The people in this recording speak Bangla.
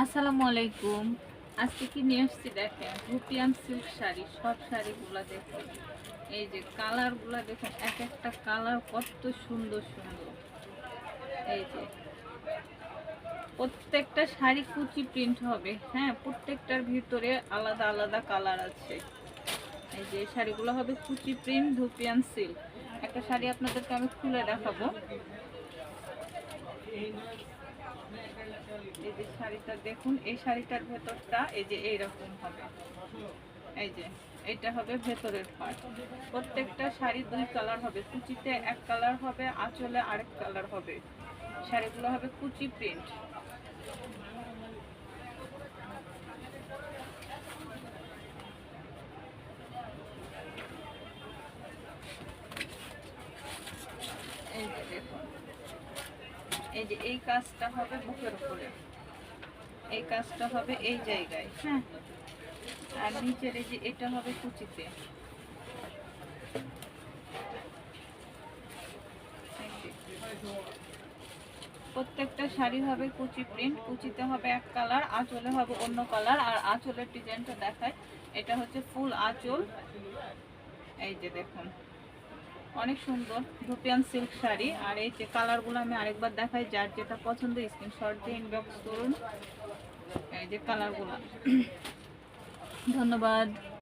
আসসালামু আলাইকুম। আজকে কি নিয়ে আসছি দেখেন, ধুপিয়ান সিল্ক শাড়ি। সব শাড়িগুলা দেখুন, এই যে কালারগুলা দেখুন, এক একটা কালার কত সুন্দর সুন্দর। এই যে প্রত্যেকটা শাড়ি কুচি প্রিন্ট হবে, হ্যাঁ, প্রত্যেকটার ভিতরে আলাদা আলাদা কালার আছে। এই যে শাড়িগুলো হবে কুচি প্রিন্ট ধুপিয়ান সিল্ক। একটা শাড়ি আপনাদেরকে আমি খুলে দেখাবো। এই যে শাড়িটা দেখুন, এই শাড়িটার ভেতরটা এই যে এইরকম হবে। এই যে এটা হবে ভেতরের পার্ট। প্রত্যেকটা শাড়ি দুই কালার হবে, কুচিতে এক কালার হবে, আঁচলে আরেক কালার হবে। শাড়িগুলো হবে কুচি প্রিন্ট। এই যে দেখুন, এই যে এই কাজটা হবে বুকের উপরে, এই কাজটা হবে এই জায়গায়, হ্যাঁ। আর নিচের এই যে এটা হবে কুচিতে। প্রত্যেকটা শাড়ি হবে কুচি প্রিন্ট, কুচিতে হবে এক কালার, আঁচলে হবে অন্য কালার। আর আঁচলের ডিজাইনটা দেখায়, এটা হচ্ছে ফুল আঁচল। এই যে দেখুন, অনেক সুন্দর ধুপিয়ান সিল্ক শাড়ি। আর এই যে কালারগুলো আমি আরেকবার দেখাই, যার যেটা পছন্দ স্ক্রিনশট দিয়ে ইনবক্স করুন। এই যে কালারগুলো। ধন্যবাদ।